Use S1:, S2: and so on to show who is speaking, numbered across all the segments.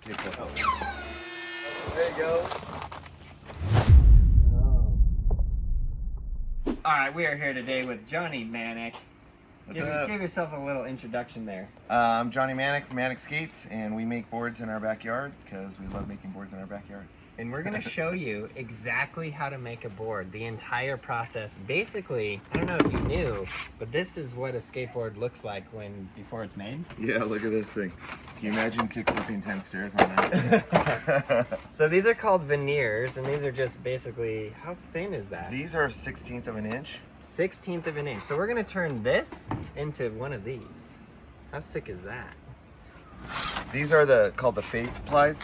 S1: kickflip over. There you go.
S2: All right, we are here today with Johnny Manic.
S1: What's up?
S2: Give yourself a little introduction there.
S1: I'm Johnny Manic from Manic Skates, and we make boards in our backyard because we love making boards in our backyard.
S2: And we're gonna show you exactly how to make a board, the entire process. Basically, I don't know if you knew, but this is what a skateboard looks like before it's made.
S1: Yeah, look at this thing. Can you imagine kickflipping 10 stairs on that?
S2: So these are called veneers, and these are just basically, how thin is that?
S1: These are 1/16 of an inch.
S2: 1/16 of an inch. So we're gonna turn this into one of these. How sick is that?
S1: These are called the face plies.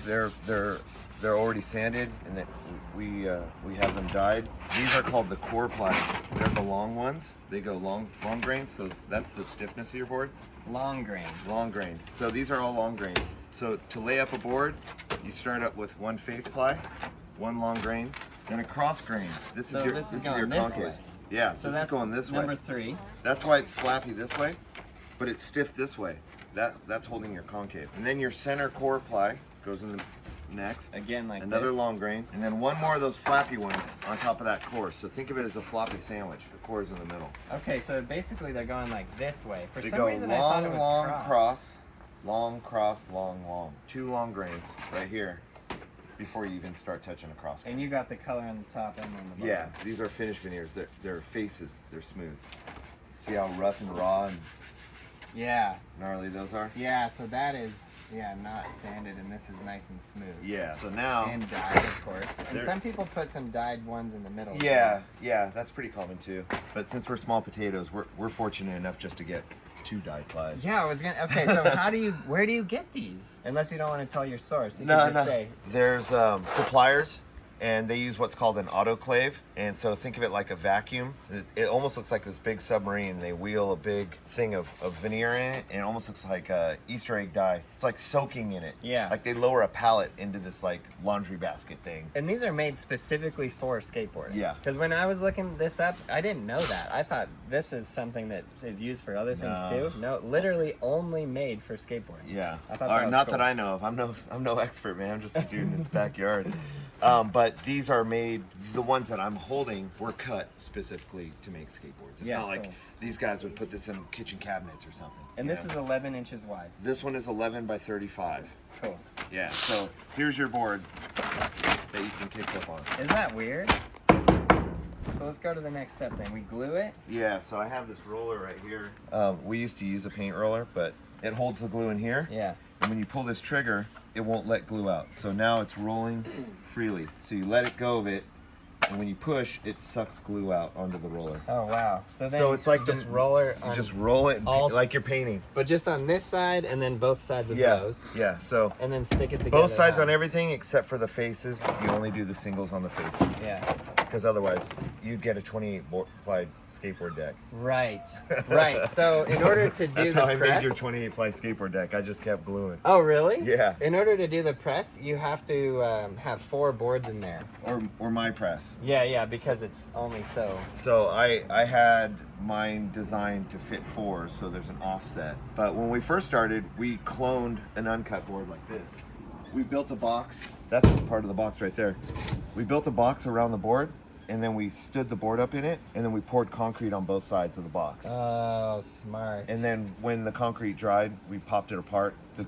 S1: They're already sanded, and that we have them dyed. These are called the core plies. They're the long ones. They go long grains, so that's the stiffness of your board.
S2: Long grain.
S1: Long grains. So these are all long grains. So to lay up a board, you start up with one face ply, one long grain, then a cross grain. This is your concave.
S2: way.
S1: Yeah,
S2: So
S1: this
S2: that's
S1: is going this way.
S2: number 3.
S1: That's why it's flappy this way, but it's stiff this way. That's holding your concave. And then your center core ply goes in the next.
S2: Again, like
S1: another
S2: this.
S1: long grain, and then one more of those flappy ones on top of that core. So think of it as a floppy sandwich. The core is in the middle.
S2: Okay, so basically they're going like this way. For
S1: They
S2: some
S1: go
S2: reason I thought it was
S1: long
S2: cross.
S1: cross, long cross, long. 2 long grains right here before you even start touching a cross.
S2: And you got the color on the top and on the bottom.
S1: Yeah, these are finished veneers. Their faces, they're smooth. See how rough and raw and
S2: Yeah.
S1: gnarly those are?
S2: Yeah, so that is, not sanded, and this is nice and smooth.
S1: Yeah, so now...
S2: And dyed, of course. And
S1: They're-
S2: some people put some dyed ones in the middle.
S1: Yeah, that's pretty common too. But since we're small potatoes, we're fortunate enough just to get 2 dyed plies.
S2: Yeah, I was gonna. Okay, so where do you get these? Unless you don't want to tell your source, you
S1: No,
S2: can just
S1: no.
S2: say.
S1: There's suppliers, and they use what's called an autoclave. And so think of it like a vacuum. It almost looks like this big submarine. They wheel a big thing of veneer in it, and it almost looks like a Easter egg dye. It's like soaking in it.
S2: Yeah.
S1: Like they lower a pallet into this like laundry basket thing.
S2: And these are made specifically for skateboarding.
S1: Yeah.
S2: Because when I was looking this up, I didn't know that. I thought this is something that is used for other things
S1: No.
S2: too. No, literally only made for skateboarding.
S1: Yeah.
S2: I thought
S1: Or
S2: that was
S1: not
S2: cool.
S1: that I know of. I'm no expert, man. I'm just a dude in the backyard. But these are made, the ones that I'm holding were cut specifically to make skateboards. It's
S2: Yeah,
S1: not like
S2: cool.
S1: these guys would put this in kitchen cabinets or something.
S2: And
S1: you
S2: this
S1: know?
S2: is 11 inches wide.
S1: This one is 11 by 35.
S2: Cool.
S1: Yeah, so here's your board that you can kick up on.
S2: Isn't that weird? So let's go to the next step then. We glue it.
S1: Yeah, so I have this roller right here. We used to use a paint roller, but it holds the glue in here.
S2: Yeah.
S1: And when you pull this trigger, it won't let glue out. So now it's rolling freely. So you let it go of it, and when you push, it sucks glue out onto the roller.
S2: Oh wow. So then
S1: So it's like
S2: you
S1: the-
S2: just roller on,
S1: You just roll it and
S2: all
S1: like you're painting.
S2: but just on this side and then both sides of
S1: Yeah,
S2: those.
S1: yeah. So
S2: And then stick it together.
S1: both sides
S2: how?
S1: on everything except for the faces. You only do the singles on the faces.
S2: Yeah.
S1: Because otherwise, you'd get a 28-ply skateboard deck.
S2: Right. Right. So in order to do
S1: That's
S2: the
S1: how I
S2: press.
S1: made your 28-ply skateboard deck. I just kept gluing.
S2: Oh really?
S1: Yeah.
S2: In order to do the press, you have to have 4 boards in there.
S1: Or my press.
S2: Yeah, because it's only so.
S1: So I had mine designed to fit 4, so there's an offset. But when we first started, we cloned an uncut board like this. We built a box. That's part of the box right there. We built a box around the board, and then we stood the board up in it, and then we poured concrete on both sides of the box.
S2: Oh, smart.
S1: And then when the concrete dried, we popped it apart. The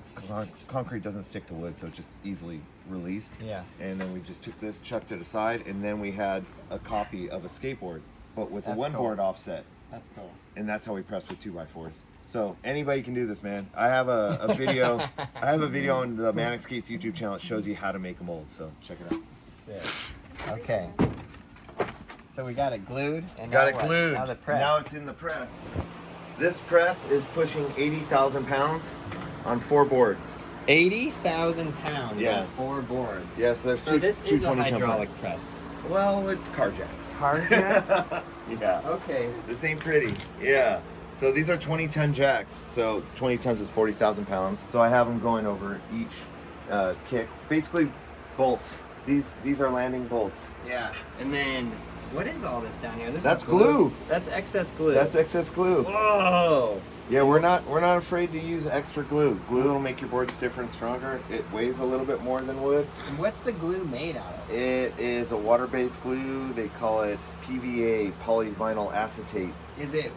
S1: concrete doesn't stick to wood, so it's just easily released.
S2: Yeah.
S1: And then we just took this, chucked it aside, and then we had a copy of a skateboard, but with
S2: That's
S1: a one
S2: cool.
S1: board offset.
S2: That's cool.
S1: And that's how we press with 2x4s. So anybody can do this, man. I have a video. I have a video on the Manic Skates YouTube channel that shows you how to make a mold. So check it out.
S2: Sick. Okay. So we got it glued. And
S1: Got
S2: now
S1: it
S2: what?
S1: glued.
S2: Now the press.
S1: Now it's in the press. This press is pushing 80,000 pounds on 4 boards.
S2: 80,000 pounds
S1: Yeah.
S2: on 4 boards.
S1: Yes, there's
S2: So
S1: two.
S2: this
S1: two
S2: is a
S1: 20-ton
S2: hydraulic
S1: boards.
S2: press.
S1: Well, it's car jacks.
S2: Car jacks?
S1: Yeah.
S2: Okay.
S1: This ain't pretty. Yeah. So these are 20-ton jacks. So 20 tons is 40,000 pounds. So I have them going over each kick. Basically, bolts. These are landing bolts.
S2: Yeah. And then, what is all this down here? This
S1: That's
S2: is
S1: glue.
S2: That's excess glue.
S1: That's excess glue.
S2: Whoa!
S1: Yeah, we're not afraid to use extra glue. Glue will make your board stiffer and stronger. It weighs a little bit more than wood.
S2: And what's the glue made out of?
S1: It is a water-based glue. They call it PVA, polyvinyl acetate.
S2: Is it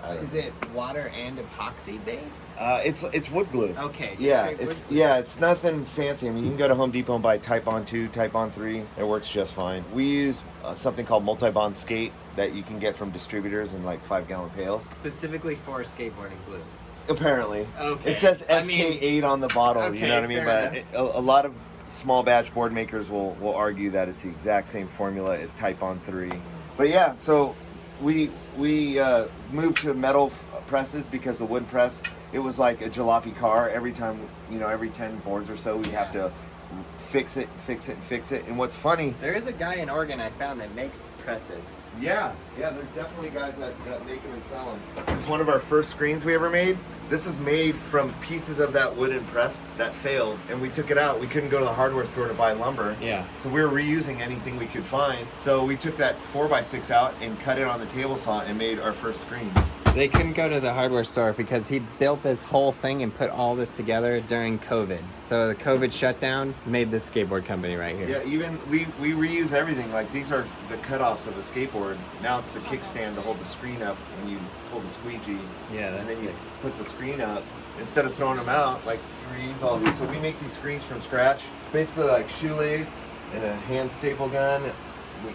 S2: water and epoxy based?
S1: It's wood glue.
S2: Okay. Just
S1: Yeah,
S2: straight wood
S1: it's
S2: glue.
S1: it's nothing fancy. I mean, you can go to Home Depot and buy Type On 2, Type On 3. It works just fine. We use something called multi-bond skate that you can get from distributors in like 5-gallon pails.
S2: Specifically for skateboarding glue.
S1: Apparently.
S2: Okay.
S1: It says
S2: I mean-
S1: SK8 on the bottle, you
S2: Okay,
S1: know what I mean?
S2: fair
S1: But a lot of small batch board makers will argue that it's the exact same formula as Type On 3. But yeah, so we moved to metal presses because the wood press, it was like a jalopy car. Every time, every 10 boards or so, we have to fix it. And what's funny,
S2: There is a guy in Oregon I found that makes presses.
S1: yeah, there's definitely guys that make them and sell them. This is one of our first screens we ever made. This is made from pieces of that wooden press that failed, and we took it out. We couldn't go to the hardware store to buy lumber.
S2: Yeah.
S1: So we were reusing anything we could find. So we took that 4x6 out and cut it on the table saw and made our first screens.
S2: They couldn't go to the hardware store because he built this whole thing and put all this together during COVID. So the COVID shutdown made this skateboard company right here.
S1: Yeah, even we reuse everything. Like these are the cutoffs of a skateboard. Now it's the kickstand to hold the screen up when you pull the squeegee.
S2: Yeah,
S1: And
S2: that's
S1: then you
S2: sick.
S1: put the screen up. Instead of throwing them out, like we reuse all these. So we make these screens from scratch. It's basically like shoelace and a hand staple gun.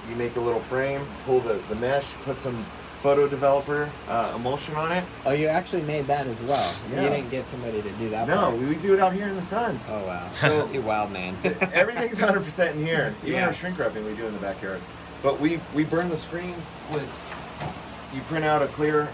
S1: You make a little frame, pull the mesh, put some photo developer emulsion on it.
S2: Oh, you actually made that as well.
S1: Yeah.
S2: You didn't get somebody to do that
S1: No,
S2: part.
S1: we do it out here in the sun.
S2: Oh, wow.
S1: So-
S2: You wild man.
S1: Everything's 100% in here. Even
S2: Yeah.
S1: our shrink wrapping we do in the backyard. But we burn the screens with, you print out a clear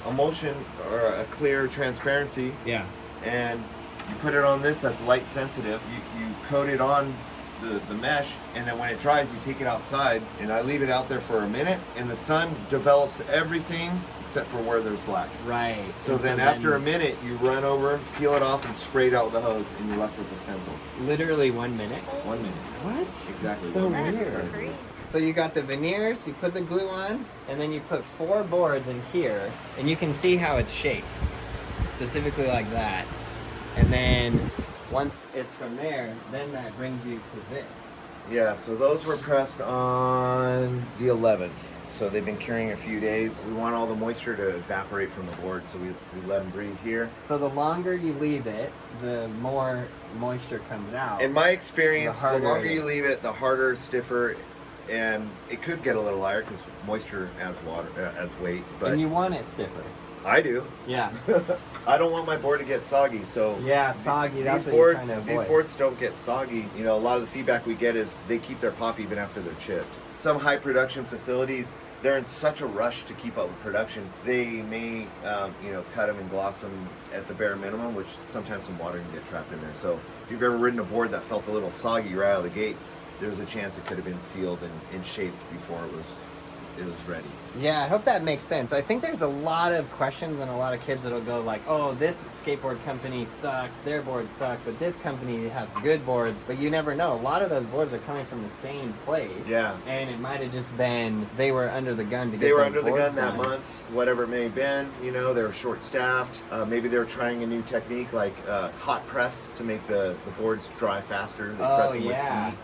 S1: emulsion or a clear transparency,
S2: Yeah.
S1: and you put it on this that's light sensitive. You coat it on the mesh, and then when it dries, you take it outside, and I leave it out there for a minute, and the sun develops everything except for where there's black.
S2: Right.
S1: So
S2: And
S1: then after a minute, you run over, peel it off, and spray it out with a hose, and you're left with the stencil.
S2: Literally 1 minute.
S1: 1 minute.
S2: What?
S1: Exactly.
S2: That's so
S1: That's
S2: weird.
S1: great.
S2: So you got the veneers, you put the glue on, and then you put 4 boards in here, and you can see how it's shaped, specifically like that. And then once it's from there, then that brings you to this.
S1: Yeah, so those were pressed on the 11th. So they've been curing a few days. We want all the moisture to evaporate from the board, so we let them breathe here.
S2: So the longer you leave it, the more moisture comes out.
S1: In my experience,
S2: The
S1: the
S2: harder
S1: longer
S2: it
S1: you
S2: is.
S1: leave it, the harder, stiffer, and it could get a little lighter because moisture adds water, adds weight. But
S2: And you want it stiffer.
S1: I do.
S2: Yeah.
S1: I don't want my board to get soggy, so
S2: Yeah, soggy, that's
S1: these
S2: what you're
S1: boards,
S2: trying to
S1: these
S2: avoid.
S1: boards don't get soggy. A lot of the feedback we get is they keep their pop even after they're chipped. Some high production facilities, they're in such a rush to keep up with production. They may, cut them and gloss them at the bare minimum, which sometimes some water can get trapped in there. So if you've ever ridden a board that felt a little soggy right out of the gate, there's a chance it could have been sealed and shaped before it was ready.
S2: Yeah, I hope that makes sense. I think there's a lot of questions and a lot of kids that'll go like, oh, this skateboard company sucks, their boards suck, but this company has good boards. But you never know. A lot of those boards are coming from the same place.
S1: Yeah.
S2: And it might have just been they were under the gun to get
S1: They were
S2: those
S1: under the gun
S2: boards
S1: that
S2: done.
S1: month, whatever it may have been. They were short-staffed. Maybe they were trying a new technique like hot press to make the boards dry faster. They press them
S2: yeah.
S1: with heat.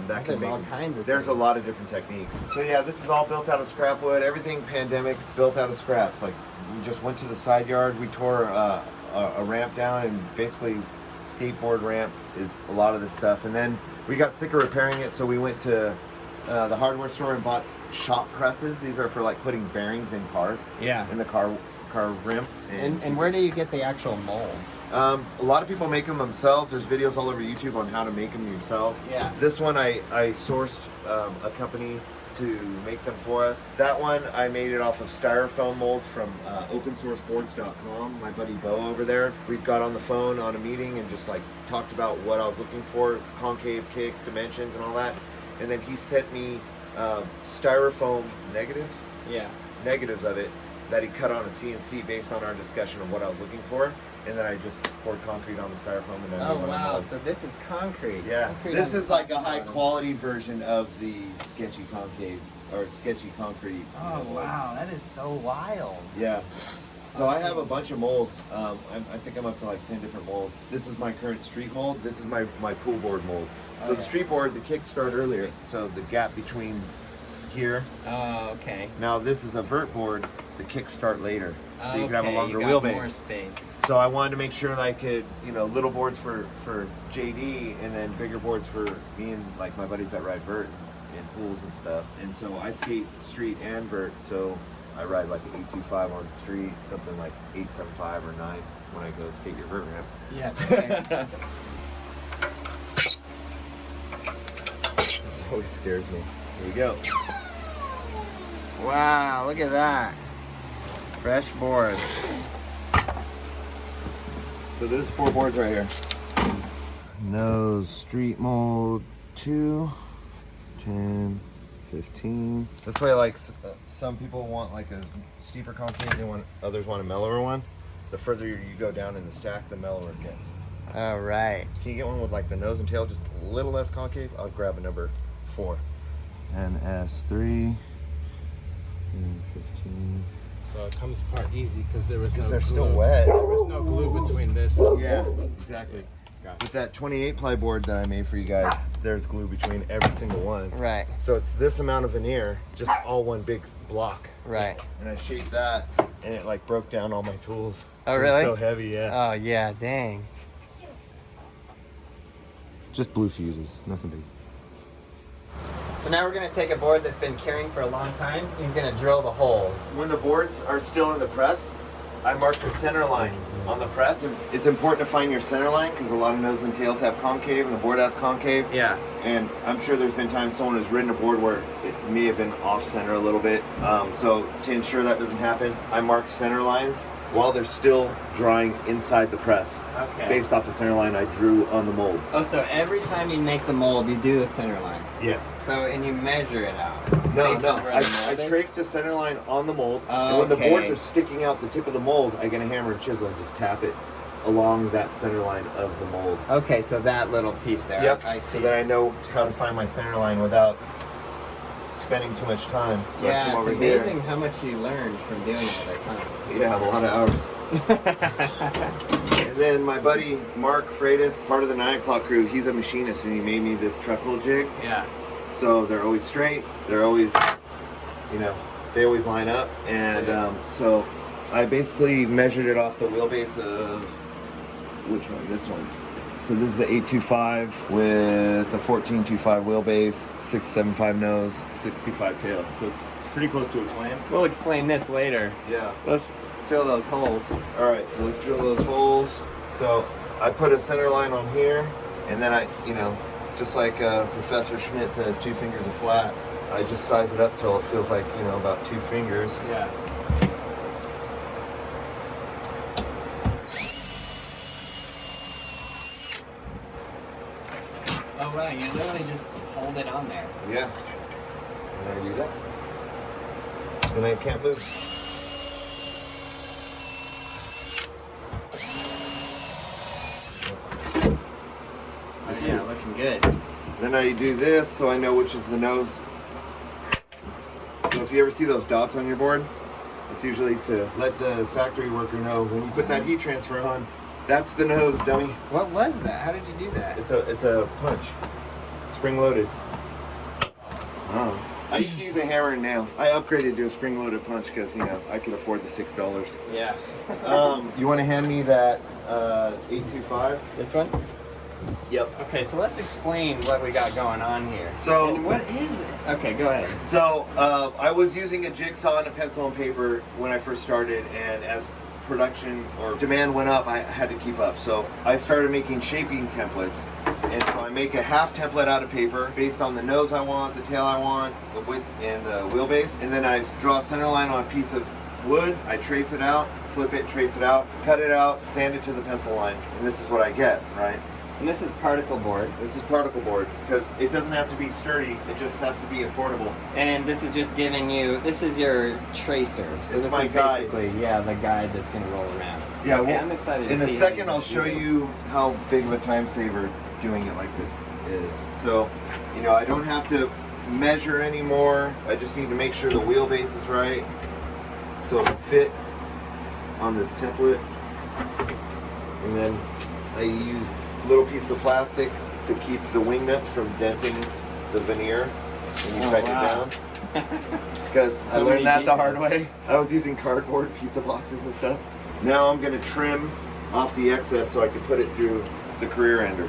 S1: That
S2: There's
S1: can make
S2: all kinds of
S1: There's a
S2: things.
S1: lot of different techniques. So yeah, this is all built out of scrap wood. Everything pandemic built out of scraps. Like we just went to the side yard. We tore a ramp down, and basically skateboard ramp is a lot of this stuff. And then we got sick of repairing it, so we went to the hardware store and bought shop presses. These are for like putting bearings in cars.
S2: Yeah.
S1: In the car rim.
S2: And where do you get the actual mold?
S1: A lot of people make them themselves. There's videos all over YouTube on how to make them yourself.
S2: Yeah.
S1: This one I sourced a company to make them for us. That one I made it off of styrofoam molds from opensourceboards.com. My buddy Bo over there. We got on the phone on a meeting and just like talked about what I was looking for, concave kicks, dimensions, and all that. And then he sent me styrofoam negatives of it that he cut on a CNC based on our discussion of what I was looking for, and then I just poured concrete on the styrofoam and then
S2: Oh
S1: made my
S2: wow,
S1: molds.
S2: so this is concrete.
S1: Yeah,
S2: Concrete
S1: this
S2: on
S1: is
S2: the
S1: like a
S2: bottom.
S1: high quality version of the sketchy concave or sketchy concrete.
S2: Oh wow, that is so wild.
S1: Yeah. So I have a bunch of molds. I think I'm up to like 10 different molds. This is my current street mold. This is my pool board mold. So the street board, the kicks start earlier. So the gap between here.
S2: Oh, okay.
S1: Now this is a vert board. The kicks start later. So you can have a
S2: Okay,
S1: longer
S2: you got
S1: wheelbase.
S2: more space.
S1: So I wanted to make sure that I could, little boards for JD and then bigger boards for me and like my buddies that ride vert and pools and stuff. And so I skate street and vert. So I ride like an 825 on the street, something like 875 or 9 when I go skate your vert ramp.
S2: Yeah.
S1: This always scares me. Here we go.
S2: Wow, look at that. Fresh boards.
S1: So there's 4 boards right here. Nose street mold 2, 10, 15. This way, like some people want like a steeper concave, others want a mellower one. The further you go down in the stack, the mellower it gets.
S2: All right.
S1: Can you get one with like the nose and tail just a little less concave? I'll grab a number 4. NS3 and 15.
S3: So it comes apart easy because there was no glue.
S1: They're still wet.
S3: There was no glue between this.
S1: Yeah, exactly.
S3: Gotcha.
S1: With that 28 ply board that I made for you guys, there's glue between every single one.
S2: Right.
S1: So it's this amount of veneer, just all one big block.
S2: Right.
S1: And I shaped that, and it like broke down all my tools.
S2: Oh,
S1: It was
S2: really?
S1: so heavy, yeah.
S2: Oh, yeah, dang.
S1: Just blue fuses, nothing big.
S2: So now we're going to take a board that's been carrying for a long time. He's going to drill the holes.
S1: When the boards are still in the press, I mark the center line on the press. It's important to find your center line because a lot of nose and tails have concave and the board has concave.
S2: Yeah.
S1: And I'm sure there's been times someone has ridden a board where it may have been off center a little bit. So to ensure that doesn't happen, I mark center lines while they're still drying inside the press.
S2: Okay.
S1: Based off a center line I drew on the mold.
S2: Oh, so every time you make the mold, you do the center line.
S1: Yes.
S2: So, and you measure it out.
S1: No,
S2: based
S1: no.
S2: on where
S1: I
S2: the mold is?
S1: traced a center line on the mold, and when the
S2: Okay.
S1: boards are sticking out the tip of the mold, I get a hammer and chisel and just tap it along that center line of the mold.
S2: Okay, so that little piece there.
S1: Yep.
S2: I see.
S1: So that I know how to find my center line without spending too much time. So I
S2: Yeah,
S1: come
S2: it's
S1: over here.
S2: amazing how much you learned from doing all this, huh?
S1: Yeah, a lot of hours. And then my buddy Mark Freitas, part of the 9 o'clock crew, he's a machinist and he made me this truckle jig.
S2: Yeah.
S1: So they're always straight. They're always, they always line up. And so I basically measured it off the wheelbase of, which one? This one. So this is the 825 with a 1425 wheelbase, 675 nose, 625 tail. So it's pretty close to a twin.
S2: We'll explain this later.
S1: Yeah.
S2: Let's drill those holes.
S1: All right, so let's drill those holes. So I put a center line on here, and then I, just like Professor Schmidt says, 2 fingers are flat. I just size it up till it feels like, about 2 fingers.
S2: Yeah. Oh, right. You literally just hold it on there.
S1: Yeah. And then I do that. So now you can't move.
S2: Oh, yeah, looking good.
S1: Then I do this so I know which is the nose. So if you ever see those dots on your board, it's usually to let the factory worker know when you put that heat transfer on, that's the nose, dummy.
S2: What was that? How did you do that?
S1: It's a punch, spring loaded. Oh. I used to use a hammer and nail. I upgraded to a spring loaded punch because I could afford the $6.
S2: Yeah.
S1: You want to hand me that 825?
S2: This one?
S1: Yep.
S2: Okay, so let's explain what we got going on here.
S1: So-
S2: and what is it? Okay, go ahead.
S1: So I was using a jigsaw and a pencil and paper when I first started, and as production or demand went up, I had to keep up. So I started making shaping templates, and so I make a half template out of paper based on the nose I want, the tail I want, the width, and the wheelbase, and then I draw a center line on a piece of wood. I trace it out, flip it, trace it out, cut it out, sand it to the pencil line, and this is what I get, right?
S2: And this is particle board.
S1: This is particle board because it doesn't have to be sturdy, it just has to be affordable.
S2: And this is just giving you, this is your tracer. So
S1: It's
S2: this
S1: my
S2: is
S1: guide.
S2: basically, the guide that's going to roll around.
S1: Yeah,
S2: okay,
S1: well,
S2: I'm excited to
S1: in
S2: see
S1: a
S2: how
S1: second I'll show
S2: do this.
S1: you how big of a time saver doing it like this is. So, I don't have to measure anymore. I just need to make sure the wheelbase is right so it'll fit on this template, and then I use a little piece of plastic to keep the wing nuts from denting the veneer when you tighten it down. Because I
S2: So
S1: learned
S2: many
S1: that the hard
S2: details.
S1: way. I was using cardboard pizza boxes and stuff. Now I'm going to trim off the excess so I can put it through the career ender.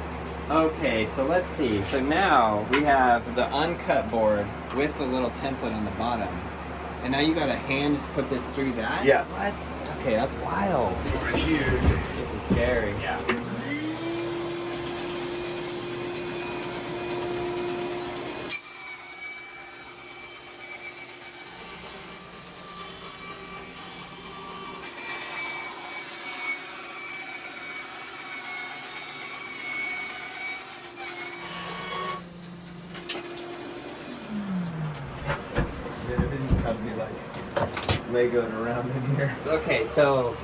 S2: Okay, so let's see. So now we have the uncut board with the little template on the bottom. And now you got to hand put this through that?
S1: Yeah.
S2: What? Okay, that's wild.
S1: Right here.
S2: This is scary.
S1: Yeah. Everything's got to be like Legoed around in here.
S2: Okay, so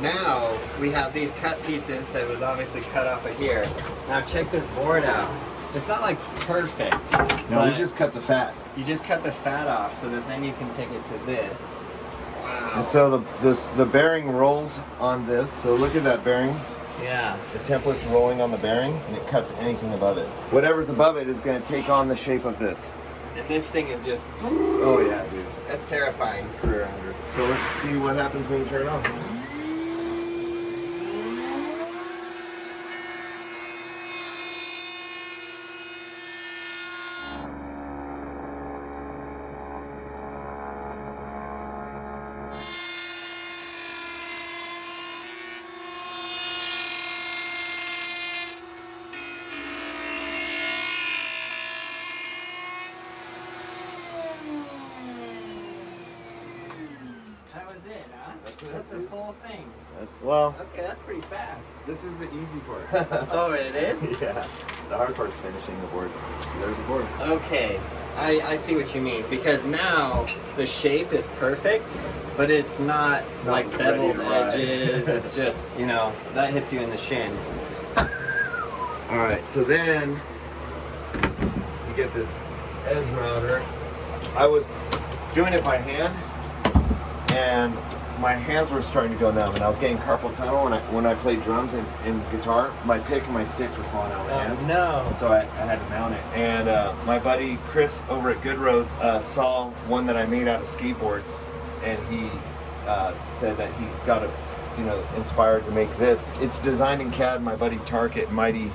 S2: now we have these cut pieces that was obviously cut off of here. Now check this board out. It's not like perfect.
S1: No, we
S2: but
S1: just cut the fat.
S2: you just cut the fat off so that then you can take it to this. Wow.
S1: And so the bearing rolls on this. So look at that bearing.
S2: Yeah.
S1: The template's rolling on the bearing, and it cuts anything above it. Whatever's above it is going to take on the shape of this.
S2: And this thing is just,
S1: Oh yeah, it is.
S2: that's terrifying.
S1: Career ender. So let's see what happens when you turn it on.
S2: That was it, huh?
S1: That's it.
S2: That's the full thing.
S1: Well,
S2: Okay, that's pretty fast.
S1: this is the easy part.
S2: Oh, it is?
S1: Yeah. The hard part's finishing the board. There's the board.
S2: Okay, I see what you mean, because now the shape is perfect, but it's not
S1: not
S2: like
S1: ready
S2: beveled
S1: to ride.
S2: edges. It's just, you know, that hits you in the shin.
S1: All right, so then you get this edge router. I was doing it by hand, and my hands were starting to go numb, and I was getting carpal tunnel when I played drums and guitar. My pick and my sticks were falling out of my hands.
S2: No.
S1: So I had to mount it. And my buddy Chris over at Good Roads saw one that I made out of skateboards, and he said that he got inspired to make this. It's designed in CAD. My buddy Tark at Mighty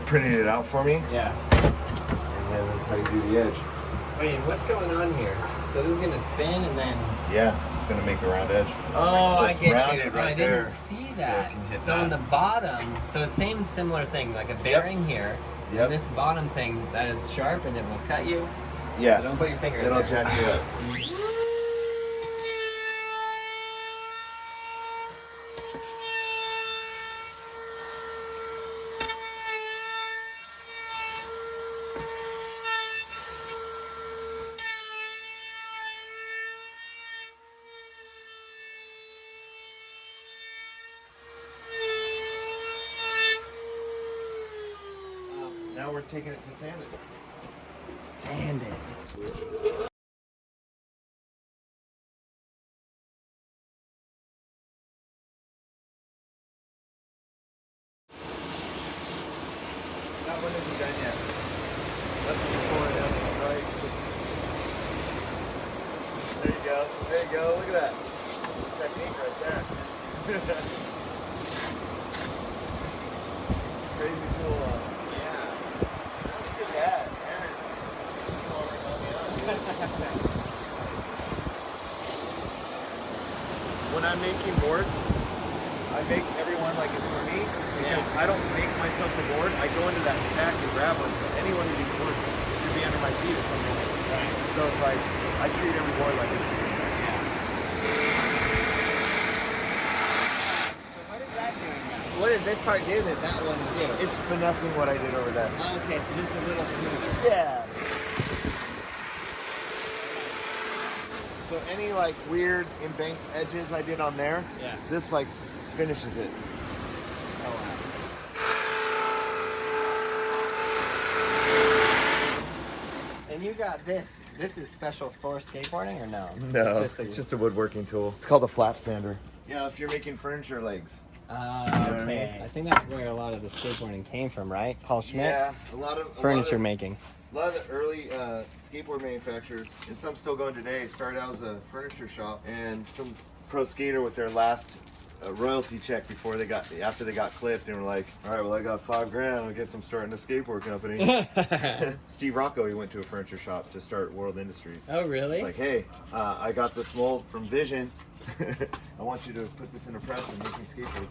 S1: printed it out for me,
S2: Yeah.
S1: and then that's how you do the edge.
S2: Wait, what's going on here? So this is gonna spin and then.
S1: Yeah, it's gonna make a round edge.
S2: Oh,
S1: So
S2: I
S1: it's
S2: get you.
S1: rounded
S2: Oh,
S1: right
S2: I
S1: there,
S2: didn't see
S1: so
S2: that.
S1: it can hit
S2: So
S1: that.
S2: on the bottom, so same similar thing, like a bearing here.
S1: Yep.
S2: And this bottom thing that is sharp and it will cut you.
S1: Yeah,
S2: So don't put your finger in
S1: it'll
S2: there.
S1: jack you up. Now we're taking it to sand it.
S2: Sand it.
S1: That one isn't done yet. That's what you're pouring down the right. There you go. There you go. Look at that. Technique right there. Crazy cool.
S2: Yeah.
S1: Look at that. Aaron. When I'm making boards, I make everyone like it's for me. Because
S2: Yeah.
S1: I don't make myself the board. I go into that stack and grab one. So any one of these boards should be under my feet or something.
S2: Right.
S1: So it's like I treat every board like it's for me.
S2: So what is that doing now? What does this part do that that one do?
S1: It's finessing what I did over there.
S2: Okay, so just a little smoother.
S1: Yeah. So any like weird embanked edges I did on there,
S2: Yeah.
S1: this like finishes it.
S2: Oh wow. And you got this. This is special for skateboarding or no?
S1: No,
S2: It's just a
S1: woodworking tool. It's called a flap sander. Yeah, if you're making furniture legs.
S2: okay. I think that's where a lot of the skateboarding came from, right? Paul Schmidt?
S1: Yeah, a lot of
S2: Furniture making.
S1: A lot of the early skateboard manufacturers, and some still going today, started out as a furniture shop, and some pro skater with their last royalty check after they got clipped, and were like, all right, well, I got $5,000. I guess I'm starting a skateboard company. Steve Rocco, he went to a furniture shop to start World Industries.
S2: Oh, really?
S1: It's like, hey, I got this mold from Vision. I want you to put this in a press and make me skateboard.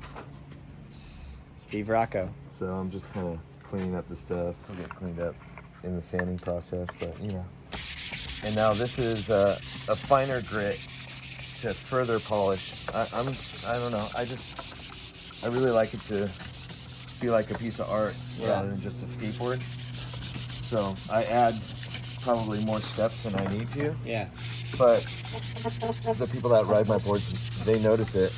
S2: Steve Rocco.
S1: So I'm just kind of cleaning up the stuff. This will get cleaned up in the sanding process, but you know. And now this is a finer grit to further polish. I don't know. I really like it to be like a piece of art rather than just a skateboard. So I add probably more steps than I need to.
S2: Yeah.
S1: But the people that ride my boards, they notice it.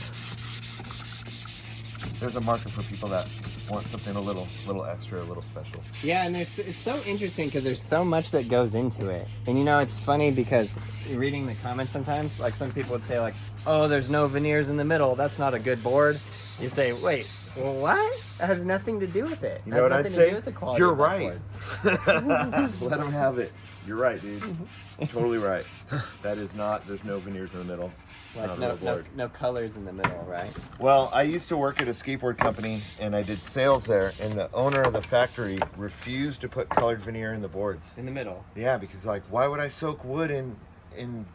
S1: There's a market for people that want something a little extra, a little special.
S2: Yeah, and it's so interesting because there's so much that goes into it. And you know, it's funny because reading the comments sometimes, like some people would say like, oh, there's no veneers in the middle. That's not a good board. You say, wait, well, what? That has nothing to do with it.
S1: You know what I'd say? You're right.
S2: Board.
S1: Let them have it. You're right, dude. Totally right. That is not, there's no veneers in the middle.
S2: Like no colors in the middle, right?
S1: Well, I used to work at a skateboard company and I did sales there, and the owner of the factory refused to put colored veneer in the boards.
S2: In the middle.
S1: Yeah, because like, why would I soak wood in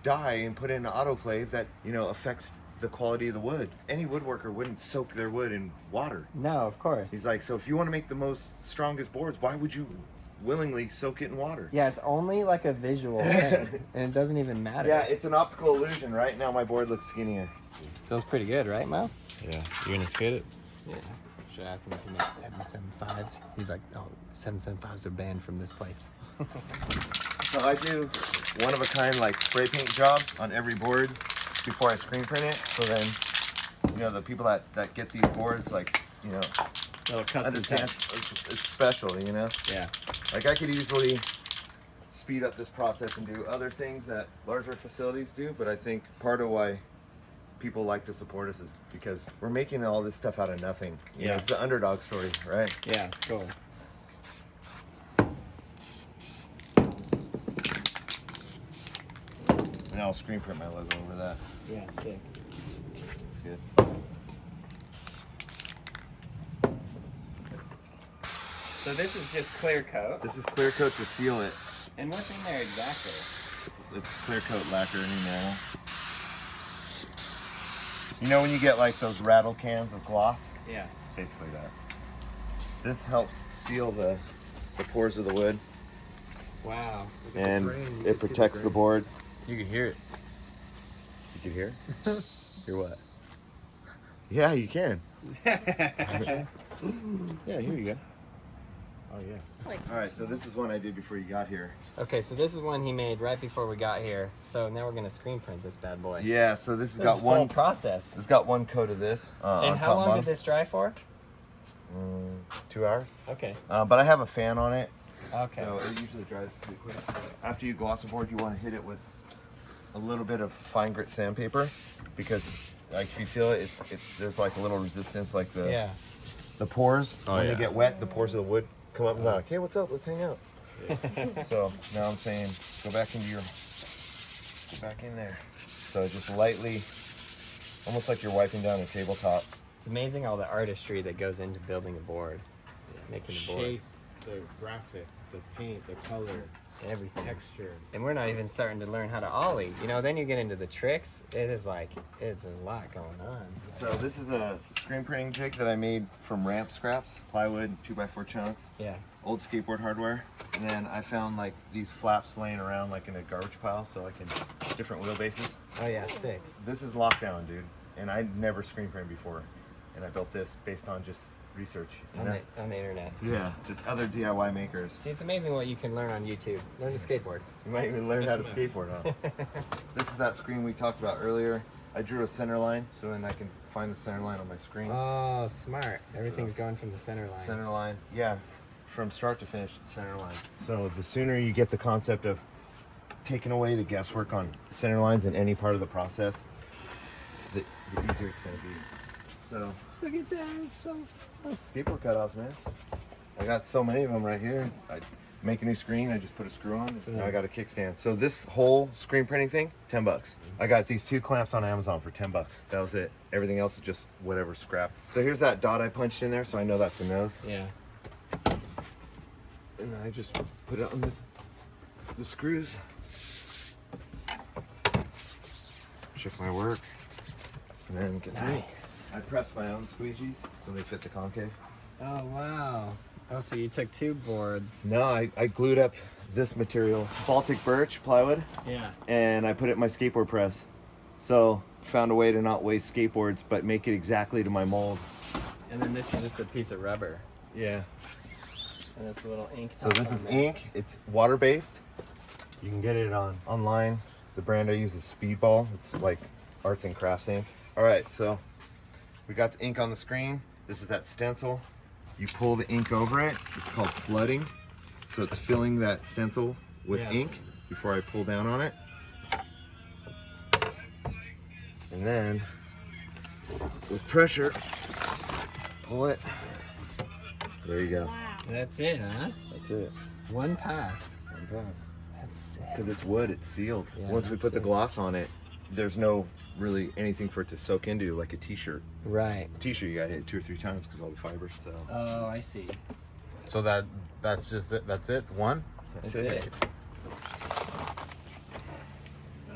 S1: dye and put it in an autoclave that, you know, affects the quality of the wood? Any woodworker wouldn't soak their wood in water.
S2: No, of course.
S1: He's like, so if you want to make the strongest boards, why would you willingly soak it in water?
S2: Yeah, it's only like a visual thing, and it doesn't even matter.
S1: Yeah, it's an optical illusion. Right now my board looks skinnier.
S2: Feels pretty good, right, Mo?
S3: Yeah. You gonna skate it?
S2: Yeah. Should I ask him if he makes 775s? He's like, no, 775s are banned from this place.
S1: So I do one of a kind like spray paint job on every board before I screen print it. So then, you know, the people that get these boards, like, you know,
S2: Little custom
S1: understand it's special, you know?
S2: Yeah.
S1: Like I could easily speed up this process and do other things that larger facilities do, but I think part of why people like to support us is because we're making all this stuff out of nothing. You know, it's the underdog story, right?
S2: Yeah, it's cool.
S1: And I'll screen print my logo over that.
S2: Yeah, sick.
S1: That's good.
S2: So this is just clear coat.
S1: This is clear coat to seal it.
S2: And what's in there exactly?
S1: It's clear coat lacquer and enamel. You know when you get like those rattle cans of gloss?
S2: Yeah.
S1: Basically that. This helps seal the pores of the wood,
S2: Wow.
S1: and it protects the board.
S3: You can hear it.
S1: You can hear? Hear what? Yeah, you can. Yeah, here you go.
S3: Oh yeah.
S1: All right, so this is one I did before you got here.
S2: Okay, so this is one he made right before we got here. So now we're gonna screen print this bad boy.
S1: Yeah, so this has
S2: This
S1: got
S2: is
S1: one
S2: full process.
S1: It's got one coat of this.
S2: And
S1: on
S2: how
S1: top
S2: long
S1: bottom.
S2: did this dry for?
S1: 2 hours.
S2: Okay.
S1: But I have a fan on it,
S2: Okay.
S1: so it usually dries pretty quick. After you gloss a board, you want to hit it with a little bit of fine grit sandpaper, because like if you feel it, it's there's like a little resistance, like the pores when they get wet, the pores of the wood come up and like, hey, what's up? Let's hang out. So now I'm saying, go back in there. So just lightly, almost like you're wiping down a tabletop.
S2: It's amazing all the artistry that goes into building a board, making a board,
S3: Shape, the graphic, the paint, the color,
S2: everything.
S3: texture.
S2: And we're not even starting to learn how to ollie. You know, then you get into the tricks. It's a lot going on.
S1: So this is a screen printing jig that I made from ramp scraps, plywood, 2x4 chunks,
S2: Yeah.
S1: old skateboard hardware. And then I found like these flaps laying around like in a garbage pile, so I can, different wheelbases.
S2: Oh yeah, sick.
S1: This is lockdown, dude. And I never screen printed before. And I built this based on just research. You know?
S2: On the internet.
S1: Yeah, just other DIY makers.
S2: See, it's amazing what you can learn on YouTube. Learn to skateboard.
S1: You might even learn how to skateboard, huh? This is that screen we talked about earlier. I drew a center line, so then I can find the center line on my screen.
S2: Oh, smart. Everything's going from the center line.
S1: Center line, yeah, from start to finish, center line. So the sooner you get the concept of taking away the guesswork on center lines in any part of the process, the easier it's gonna be. So
S2: Look at that, it's so fun.
S1: skateboard cutouts, man. I got so many of them right here. I make a new screen, I just put a screw on, and now I got a kickstand. So this whole screen printing thing, $10. I got these 2 clamps on Amazon for $10. That was it. Everything else is just whatever scrap. So here's that dot I punched in there, so I know that's a nose.
S2: Yeah.
S1: And I just put it on the screws. Check my work, and then get some ink.
S2: Nice.
S1: I press my own squeegees so they fit the concave.
S2: Oh, wow. Oh, so you took 2 boards.
S1: No, I glued up this material, Baltic birch plywood,
S2: Yeah.
S1: and I put it in my skateboard press. So found a way to not waste skateboards, but make it exactly to my mold.
S2: And then this is just a piece of rubber.
S1: Yeah.
S2: And this little ink.
S1: So
S2: top
S1: this
S2: on
S1: is
S2: there.
S1: ink. It's water-based. You can get it online. The brand I use is Speedball. It's like arts and crafts ink. All right, so we got the ink on the screen. This is that stencil. You pull the ink over it. It's called flooding. So it's filling that stencil with ink before I pull down on it. And then with pressure, pull it. There you go.
S2: That's it, huh?
S1: That's it.
S2: 1 pass.
S1: One pass.
S2: That's sick.
S1: Because it's wood, it's sealed.
S2: Yeah,
S1: Once we
S2: that's
S1: put the
S2: it.
S1: gloss on it, there's no really anything for it to soak into like a t-shirt.
S2: Right.
S1: T-shirt you gotta hit 2 or 3 times because all the fibers. So
S2: Oh, I see.
S3: So that's just it. That's it. One.
S1: that's
S2: That's
S1: it.
S2: it.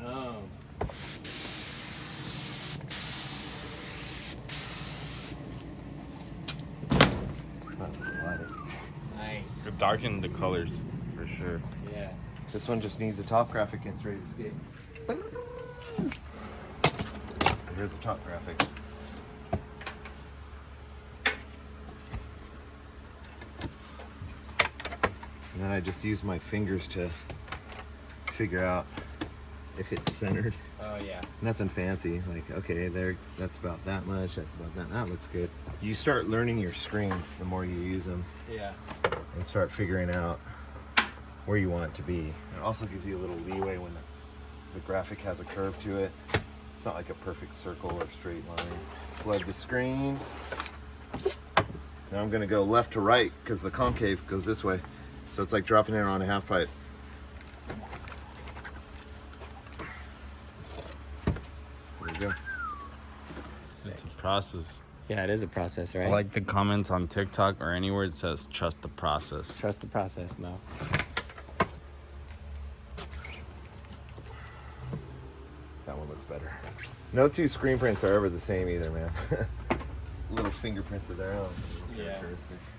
S2: Oh. Nice.
S3: Could darken the colors for sure.
S2: Yeah.
S1: This one just needs a top graphic and it's ready to skate. Here's the top graphic. And then I just use my fingers to figure out if it's centered.
S2: Oh, yeah.
S1: Nothing fancy, like, okay, there, that's about that much, that's about that, that looks good. You start learning your screens the more you use them
S2: Yeah.
S1: and start figuring out where you want it to be. It also gives you a little leeway when the graphic has a curve to it. It's not like a perfect circle or straight line. Flood the screen. Now I'm gonna go left to right because the concave goes this way. So it's like dropping it on a half pipe. There you go.
S3: It's a process.
S2: Yeah, it is a process, right?
S3: I like the comments on TikTok or anywhere it says trust the process.
S2: Trust the process, Mo.
S1: That one looks better. No 2 screen prints are ever the same either, man. Little fingerprints of their own.
S2: Yeah.
S1: Characteristics.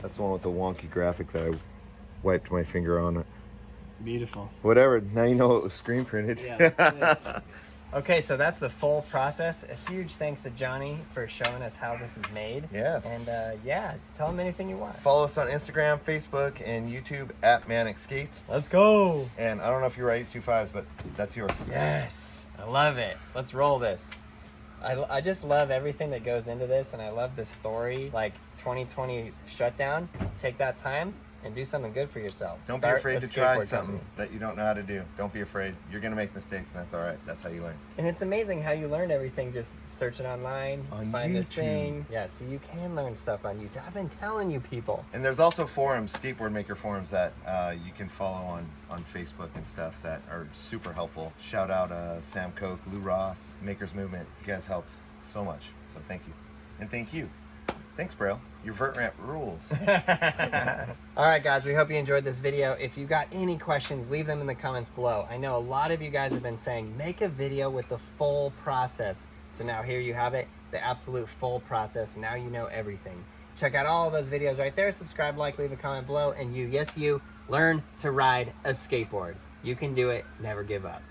S1: That's the one with the wonky graphic that I wiped my finger on it.
S2: Beautiful.
S1: Whatever, now you know it was screen printed.
S2: Yeah, that's it. Okay, so that's the full process. A huge thanks to Johnny for showing us how this is made.
S1: Yeah.
S2: And yeah, tell him anything you want.
S1: Follow us on Instagram, Facebook, and YouTube at Manic Skates.
S2: Let's go.
S1: And I don't know if you write 2.5s, but that's yours.
S2: Yes, I love it. Let's roll this. I just love everything that goes into this, and I love the story. Like 2020 shutdown, take that time and do something good for yourself.
S1: Don't
S2: Start
S1: be afraid
S2: a
S1: to try
S2: skateboard
S1: something
S2: company.
S1: that you don't know how to do. Don't be afraid. You're going to make mistakes, and that's all right. That's how you learn.
S2: And it's amazing how you learn everything just searching online,
S1: On
S2: find this
S1: YouTube.
S2: thing. Yeah, so you can learn stuff on YouTube. I've been telling you people.
S1: And there's also forums, skateboard maker forums, that you can follow on Facebook and stuff that are super helpful. Shout out Sam Koch, Lou Ross, Makers Movement. You guys helped so much. So thank you. And thank you. Thanks, Braille. Your vert ramp rules.
S2: All right, guys, we hope you enjoyed this video. If you got any questions, leave them in the comments below. I know a lot of you guys have been saying, make a video with the full process. So now here you have it, the absolute full process. Now you know everything. Check out all of those videos right there. Subscribe, like, leave a comment below. And you, yes, you, learn to ride a skateboard. You can do it. Never give up.